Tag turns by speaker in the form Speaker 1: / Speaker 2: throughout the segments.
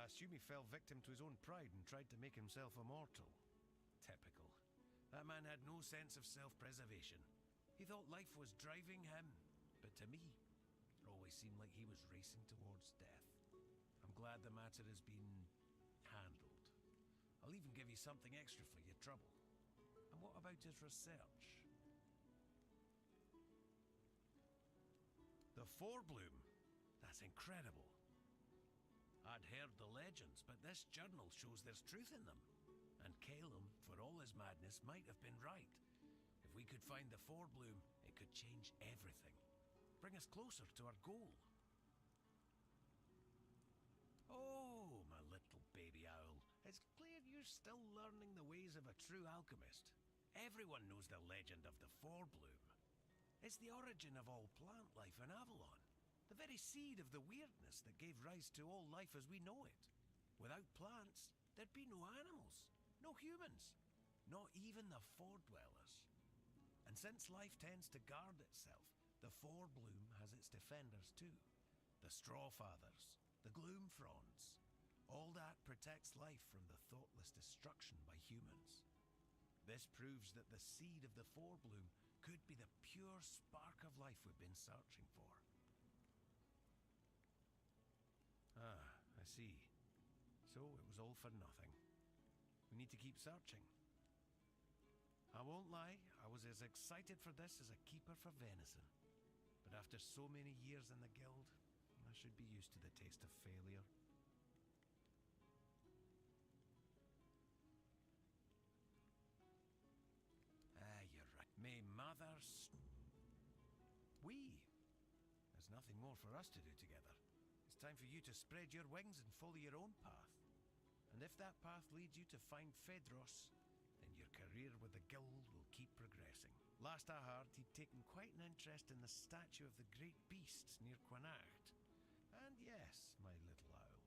Speaker 1: assume he fell victim to his own pride and tried to make himself immortal. Typical. That man had no sense of self-preservation. He thought life was driving him, but to me, it always seemed like he was racing towards death. I'm glad the matter has been handled. I'll even give you something extra for your trouble. And what about his research? The Forebloom. That's incredible. I'd heard the legends, but this journal shows there's truth in them. And Calum, for all his madness, might have been right. If we could find the Forebloom, it could change everything. Bring us closer to our goal. Oh, my little baby owl. It's clear you're still learning the ways of a true alchemist. Everyone knows the legend of the Forebloom. It's the origin of all plant life in Avalon. The very seed of the weirdness that gave rise to all life as we know it. Without plants, there'd be no animals, no humans, not even the Fordwellers. And since life tends to guard itself, the Forebloom has its defenders too. The Strawfathers, the Gloomfronds. All that protects life from the thoughtless destruction by humans. This proves that the seed of the Forebloom could be the pure spark of life we've been searching for. Ah, I see. So it was all for nothing. We need to keep searching. I won't lie, I was as excited for this as a keeper for venison. But after so many years in the guild, I should be used to the taste of failure. Ah, you're right. May mothers... We. There's nothing more for us to do together. It's time for you to spread your wings and follow your own path. And if that path leads you to find Phaedros, then your career with the guild will keep progressing. Last I heard, he'd taken quite an interest in the statue of the great beasts near Quinacht. And yes, my little owl,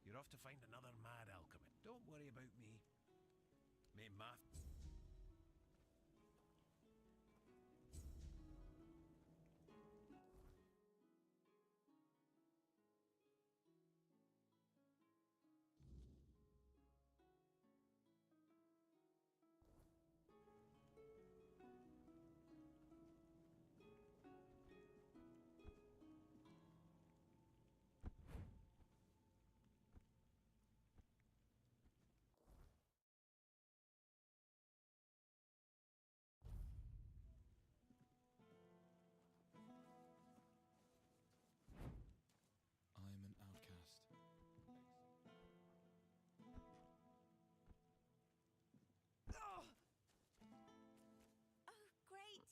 Speaker 1: you're off to find another mad alchemist. Don't worry about me. May math...
Speaker 2: I'm an outcast.
Speaker 3: Oh! Oh, great!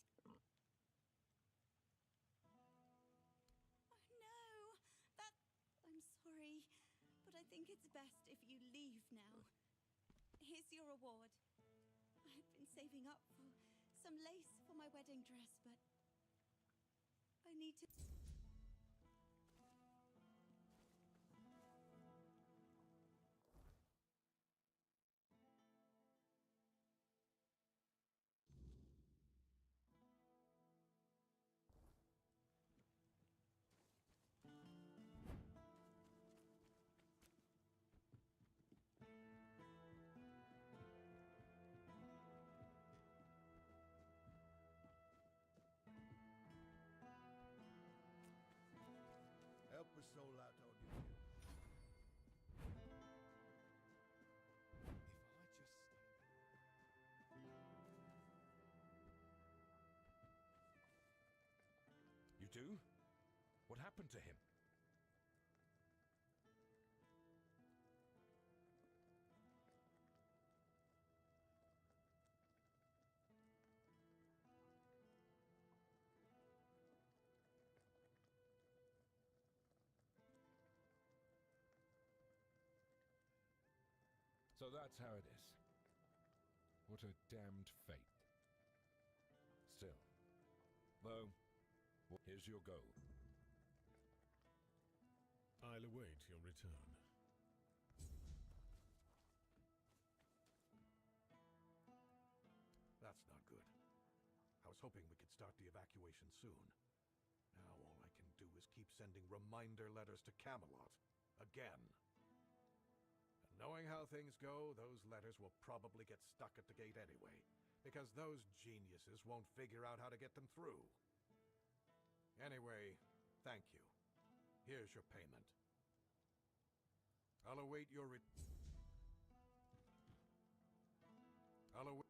Speaker 3: Oh no! I'm sorry, but I think it's best if you leave now. Here's your reward. I've been saving up for some lace for my wedding dress, but I need to...
Speaker 4: Help a soul out on you.
Speaker 5: You do? What happened to him? So that's how it is. What a damned fate. Still, though, here's your gold.
Speaker 6: I'll await your return.
Speaker 4: That's not good. I was hoping we could start the evacuation soon. Now all I can do is keep sending reminder letters to Camelot. Again. Knowing how things go, those letters will probably get stuck at the gate anyway, because those geniuses won't figure out how to get them through. Anyway, thank you. Here's your payment. I'll await your I'll await...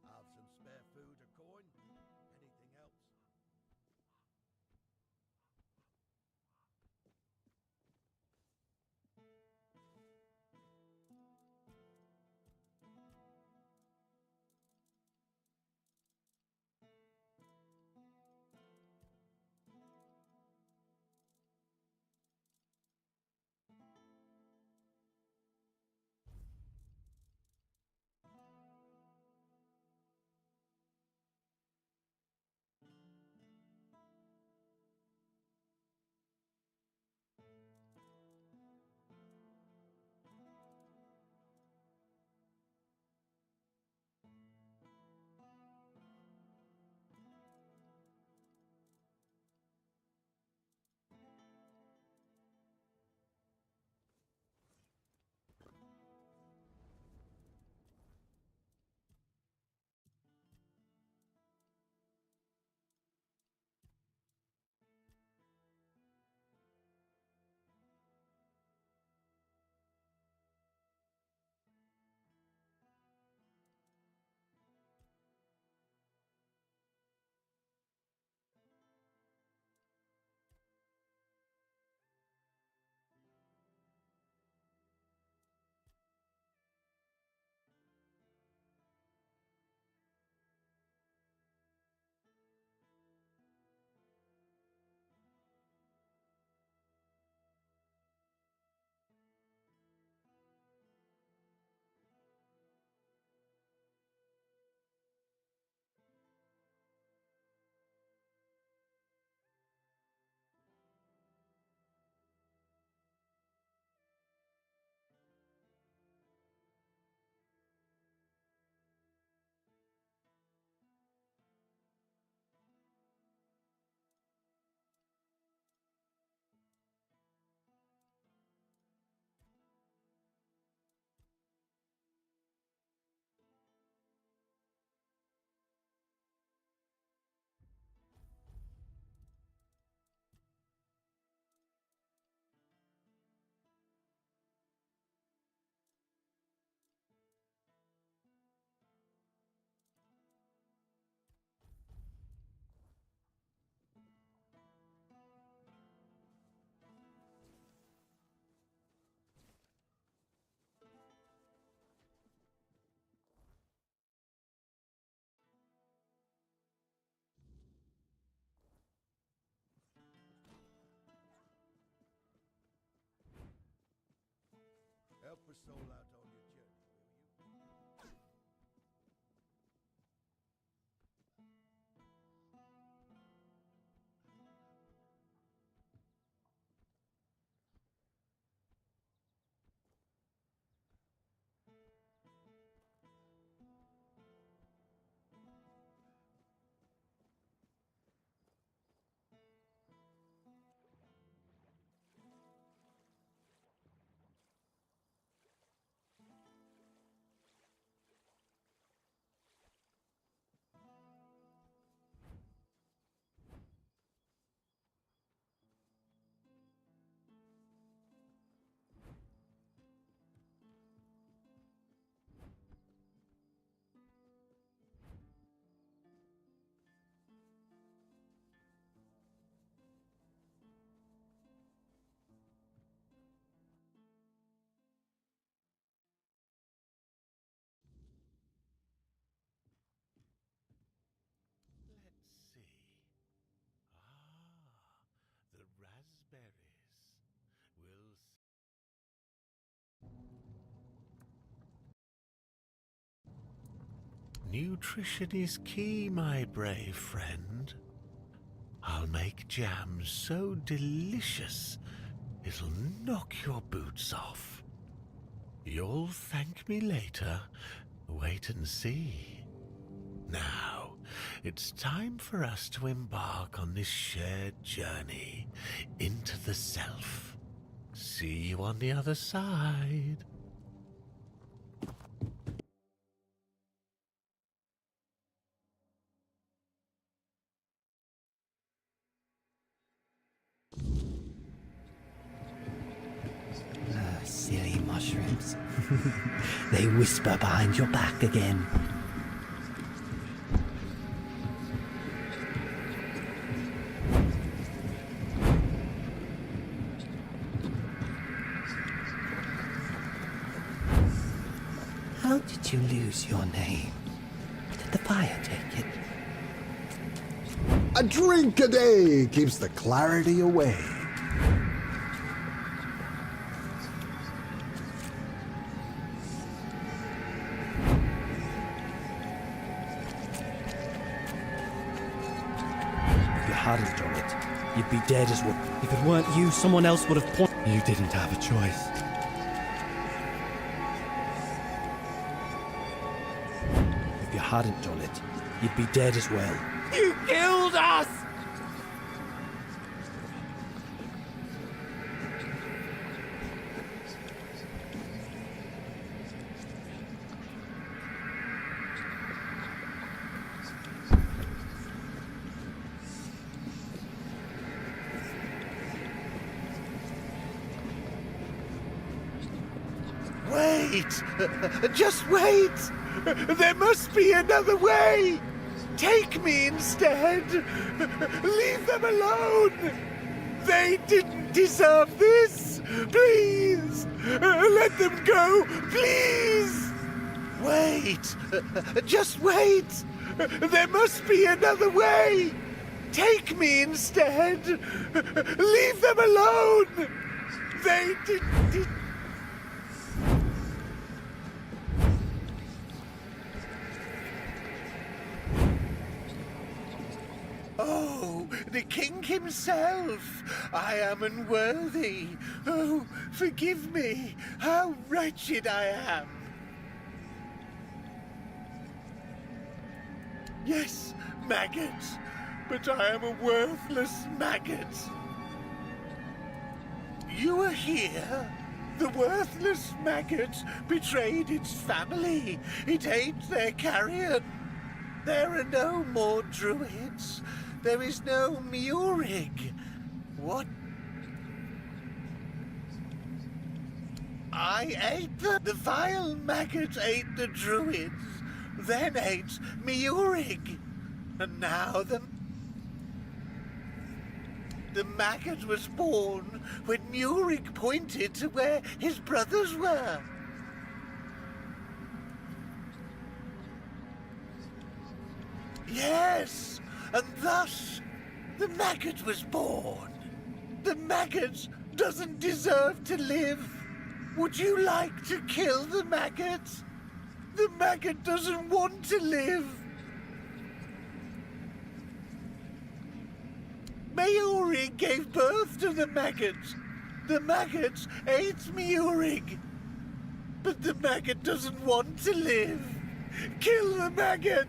Speaker 7: Have some spare food or coin? Anything helps. Help a soul out on your journey, will you?
Speaker 1: Let's see. Ah, the raspberries. We'll
Speaker 8: Nutrition is key, my brave friend. I'll make jam so delicious it'll knock your boots off. You'll thank me later. Wait and see. Now, it's time for us to embark on this shared journey into the self. See you on the other side.
Speaker 9: Silly mushrooms. They whisper behind your back again. How did you lose your name? Did the fire take it?
Speaker 10: A drink a day keeps the clarity away.
Speaker 9: If you hadn't done it, you'd be dead as well. If it weren't you, someone else would have pointed. You didn't have a choice. If you hadn't done it, you'd be dead as well. You killed us!
Speaker 8: Wait! Just wait! There must be another way! Take me instead! Leave them alone! They didn't deserve this! Please! Let them go! Please! Wait! Just wait! There must be another way! Take me instead! Leave them alone! They didn't... Oh, the king himself! I am unworthy. Oh, forgive me. How wretched I am. Yes, maggot, but I am a worthless maggot. You are here. The worthless maggot betrayed its family. It ate their carrion. There are no more druids. There is no Murig. What? I ate the vile maggot ate the druids, then ate Murig. And now the maggot was born when Murig pointed to where his brothers were. Yes, and thus the maggot was born. The maggot doesn't deserve to live. Would you like to kill the maggot? The maggot doesn't want to live. Murig gave birth to the maggot. The maggot ate Murig. But the maggot doesn't want to live. Kill the maggot!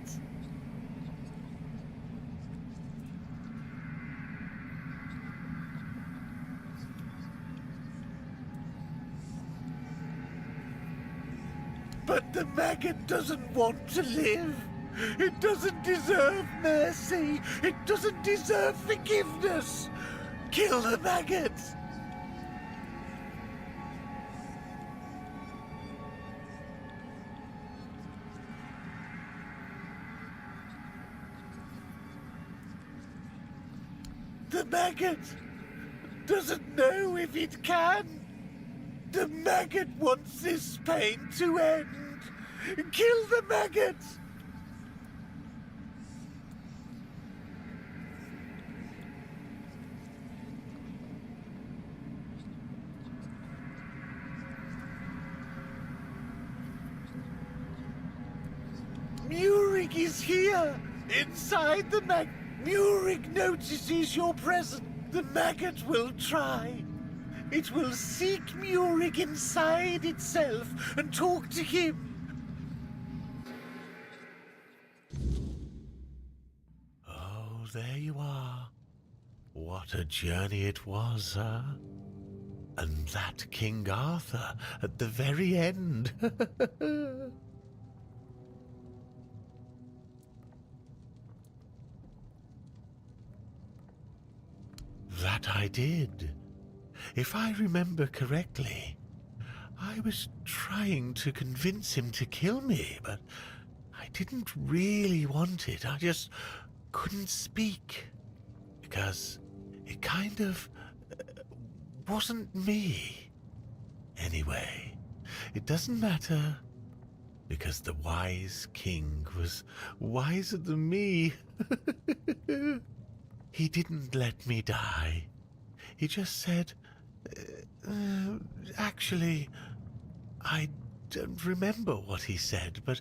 Speaker 8: But the maggot doesn't want to live. It doesn't deserve mercy. It doesn't deserve forgiveness. Kill the maggot. The maggot doesn't know if it can. The maggot wants this pain to end. Kill the maggot! Murig! is here! Inside the mag... Murig notices your presence. The maggot will try. It will seek Murig inside itself and talk to him. Oh, there you are. What a journey it was, huh? And that King Arthur at the very end. That I did. If I remember correctly, I was trying to convince him to kill me, but I didn't really want it. I just couldn't speak. Because it kind of wasn't me. Anyway, it doesn't matter. Because the wise king was wiser than me. He didn't let me die. He just said, actually, I don't remember what he said, but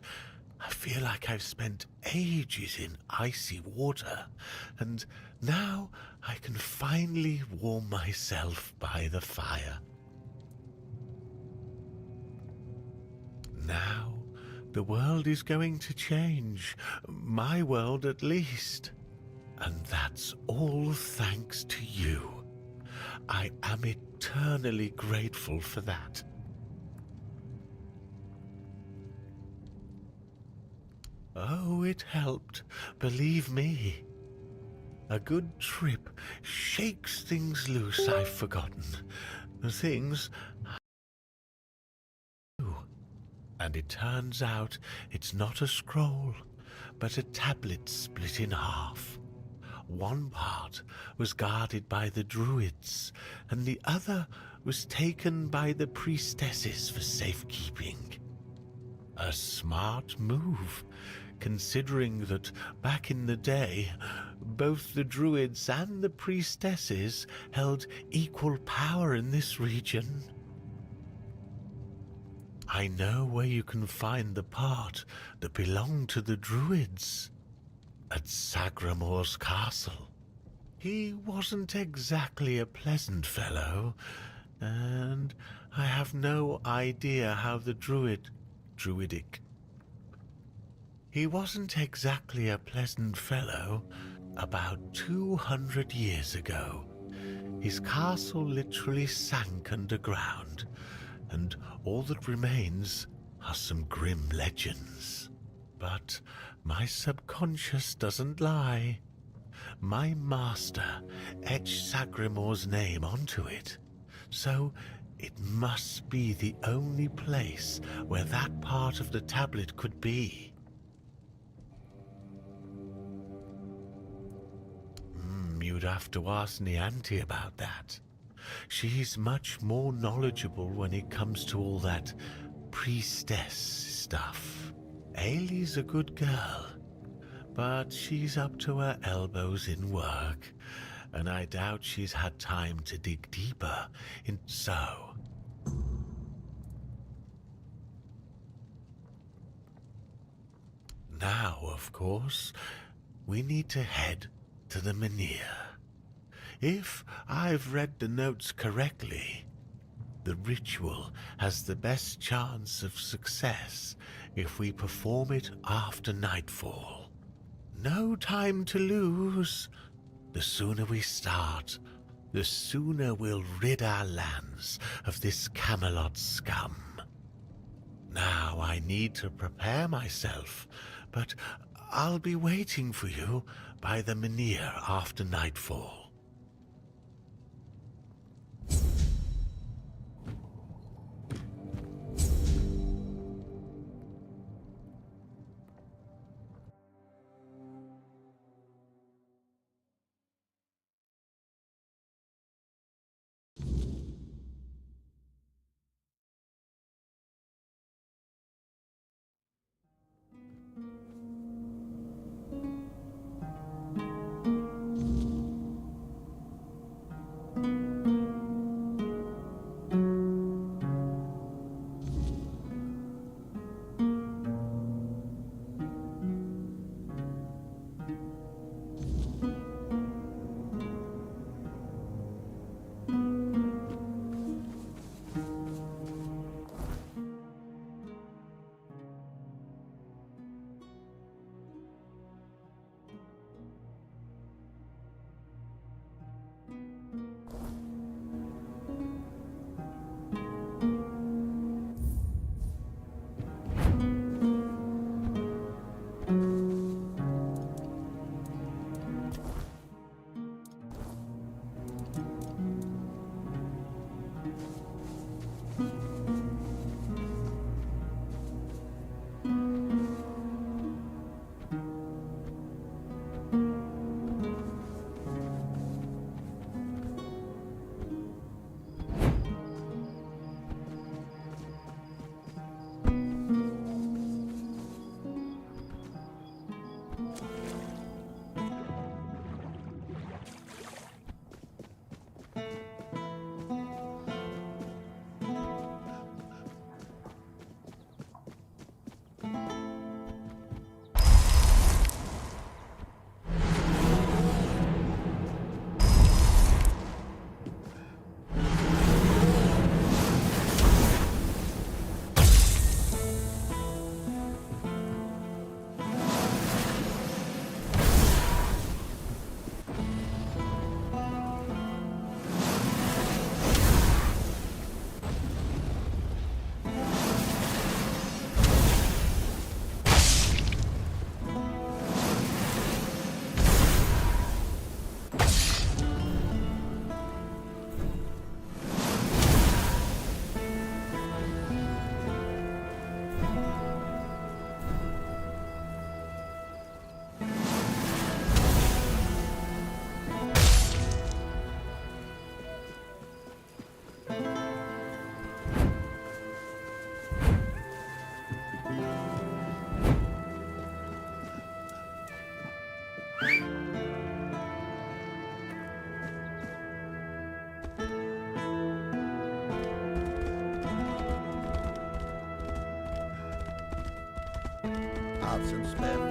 Speaker 8: I feel like I've spent ages in icy water, and now I can finally warm myself by the fire. Now, the world is going to change, my world at least. And that's all thanks to you. I am eternally grateful for that. Oh, it helped, believe me. A good trip shakes things loose I've forgotten. Things I knew. And it turns out it's not a scroll, but a tablet split in half. One part was guarded by the druids, and the other was taken by the priestesses for safekeeping. A smart move, considering that back in the day, both the druids and the priestesses held equal power in this region. I know where you can find the part that belonged to the druids. At Sagramor's castle. He wasn't exactly a pleasant fellow, and I have no idea how the druidic. He wasn't exactly a pleasant fellow. About 200 years ago, his castle literally sank underground, and all that remains are some grim legends. But my subconscious doesn't lie. My master etched Sagramor's name onto it, so it must be the only place where that part of the tablet could be. You'd have to ask Nianti about that. She's much more knowledgeable when it comes to all that priestess stuff. Ailey's a good girl, but she's up to her elbows in work, and I doubt she's had time to dig deeper in so. Now, of course, we need to head to the Menhir. If I've read the notes correctly, the ritual has the best chance of success if we perform it after nightfall. No time to lose. The sooner we start, the sooner we'll rid our lands of this Camelot scum. Now I need to prepare myself, but I'll be waiting for you by the Menhir after nightfall.
Speaker 7: have some spare food.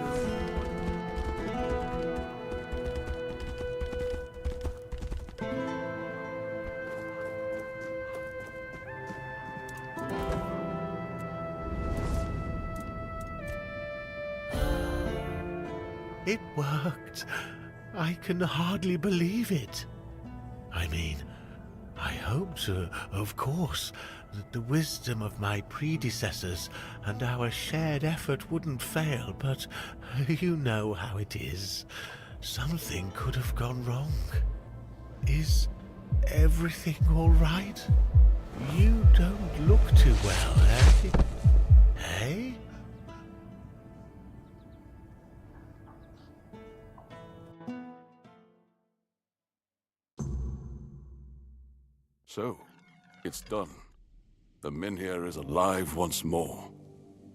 Speaker 8: It worked. I can hardly believe it. I mean, I hoped, of course, that the wisdom of my predecessors and our shared effort wouldn't fail, but you know how it is. Something could have gone wrong. Is everything all right? You don't look too well, eh? Hey?
Speaker 11: So, it's done. The Menhir is alive once more.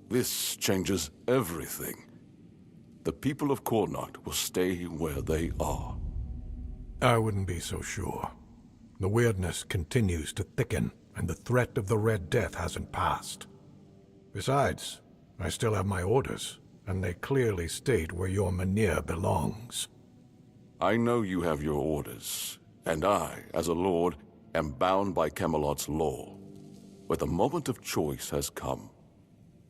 Speaker 11: This changes everything. The people of Cornoct will stay where they are.
Speaker 4: I wouldn't be so sure. The weirdness continues to thicken, and the threat of the Red Death hasn't passed. Besides, I still have my orders, and they clearly state where your Menhir belongs.
Speaker 11: I know you have your orders, and I, as a lord, am bound by Camelot's law. But the moment of choice has come,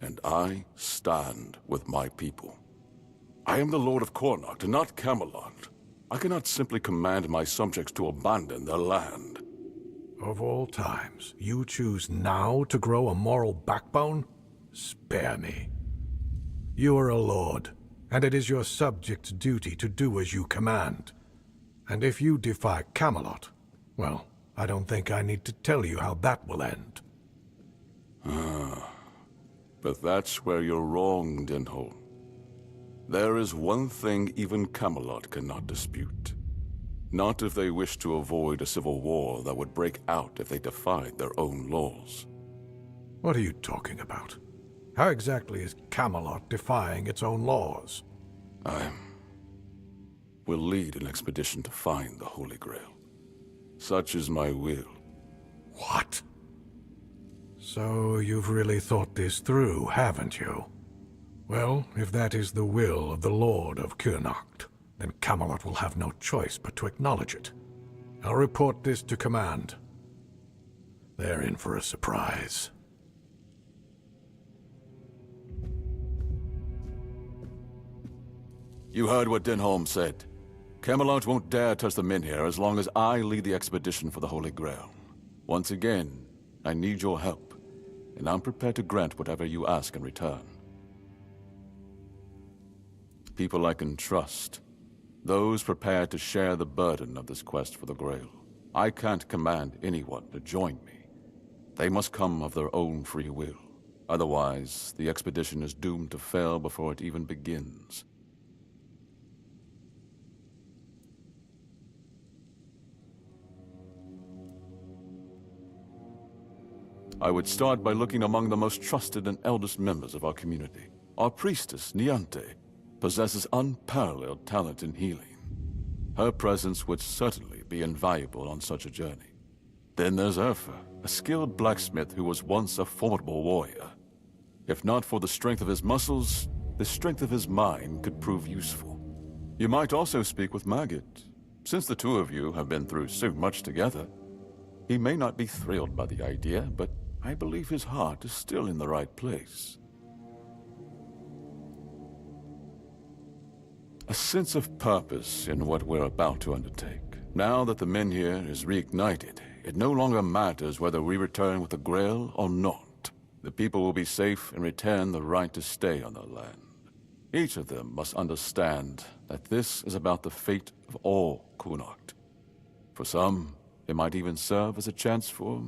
Speaker 11: and I stand with my people. I am the Lord of Cornoct, and not Camelot. I cannot simply command my subjects to abandon their land.
Speaker 4: Of all times, you choose now to grow a moral backbone? Spare me. You are a lord, and it is your subjects' duty to do as you command. And if you defy Camelot, well, I don't think I need to tell you how that will end.
Speaker 11: But that's where you're wrong, Denholm. There is one thing even Camelot cannot dispute. Not if they wish to avoid a civil war that would break out if they defied their own laws.
Speaker 4: What are you talking about? How exactly is Camelot defying its own laws?
Speaker 11: I will lead an expedition to find the Holy Grail. Such is my will.
Speaker 4: What? So you've really thought this through, haven't you? Well, if that is the will of the Lord of Cornoct, then Camelot will have no choice but to acknowledge it. I'll report this to command. They're in for a surprise.
Speaker 11: You heard what Denholm said. Camelot won't dare touch the Menhir as long as I lead the expedition for the Holy Grail. Once again, I need your help, and I'm prepared to grant whatever you ask in return. People I can trust. Those prepared to share the burden of this quest for the Grail. I can't command anyone to join me. They must come of their own free will. Otherwise, the expedition is doomed to fail before it even begins. I would start by looking among the most trusted and eldest members of our community. Our priestess, Niante, possesses unparalleled talent in healing. Her presence would certainly be invaluable on such a journey. Then there's Urfa, a skilled blacksmith who was once a formidable warrior. If not for the strength of his muscles, the strength of his mind could prove useful. You might also speak with Maggot. Since the two of you have been through so much together, he may not be thrilled by the idea, but I believe his heart is still in the right place. A sense of purpose in what we're about to undertake. Now that the Menhir is reignited, it no longer matters whether we return with the Grail or not. The people will be safe and retain the right to stay on their land. Each of them must understand that this is about the fate of all Cornoct. For some, it might even serve as a chance for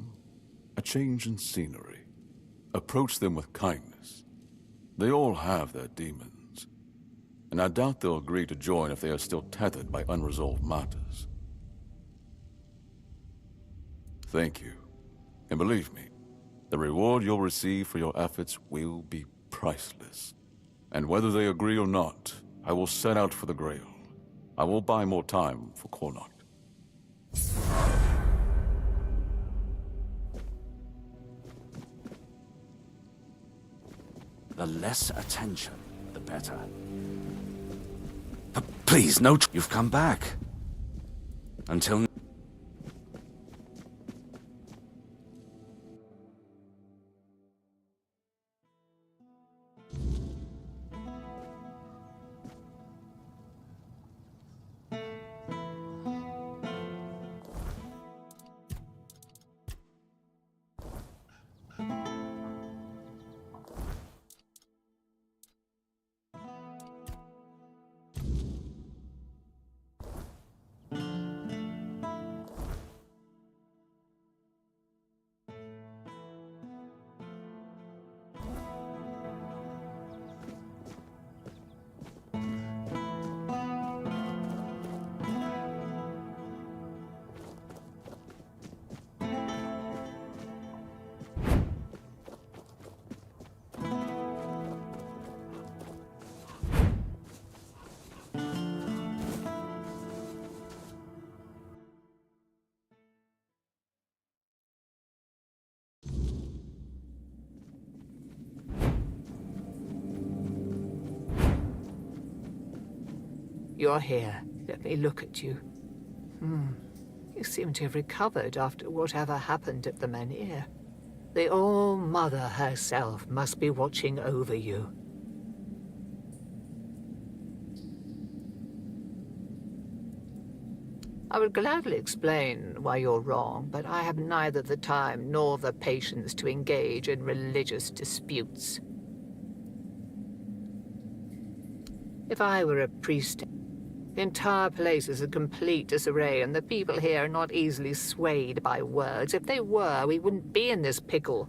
Speaker 11: a change in scenery. Approach them with kindness. They all have their demons, and I doubt they'll agree to join if they are still tethered by unresolved matters. Thank you. And believe me, the reward you'll receive for your efforts will be priceless. And whether they agree or not, I will set out for the Grail. I will buy more time for Cornoct.
Speaker 12: The less attention, the better. But please, no, you've come back. Until...
Speaker 13: You're here. Let me look at you. You seem to have recovered after whatever happened at the Menhir. The All-Mother herself must be watching over you. I would gladly explain why you're wrong, but I have neither the time nor the patience to engage in religious disputes. If I were a priest, the entire place is a complete disarray, and the people here are not easily swayed by words. If they were, we wouldn't be in this pickle.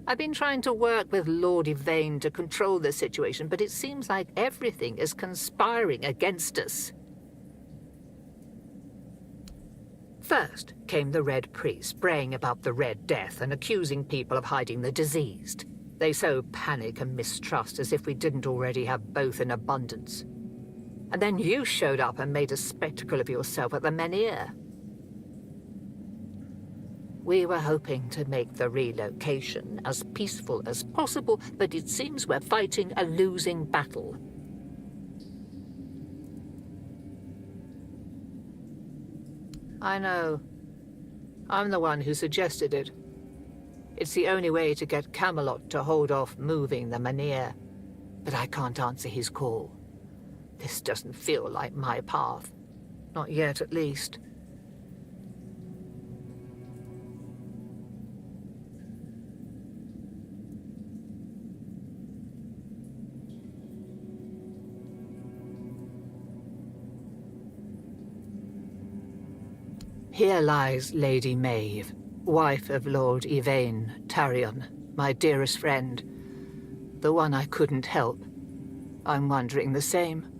Speaker 13: I've been trying to work with Lord Yvain to control the situation, but it seems like everything is conspiring against us. First came the Red Priest, braying about the Red Death and accusing people of hiding the diseased. They sow panic and mistrust as if we didn't already have both in abundance. And then you showed up and made a spectacle of yourself at the Menhir. We were hoping to make the relocation as peaceful as possible, but it seems we're fighting a losing battle. I know. I'm the one who suggested it. It's the only way to get Camelot to hold off moving the Menhir. But I can't answer his call. This doesn't feel like my path. Not yet, at least. Here lies Lady Maeve, wife of Lord Yvain Tarion, my dearest friend. The one I couldn't help. I'm wondering the same.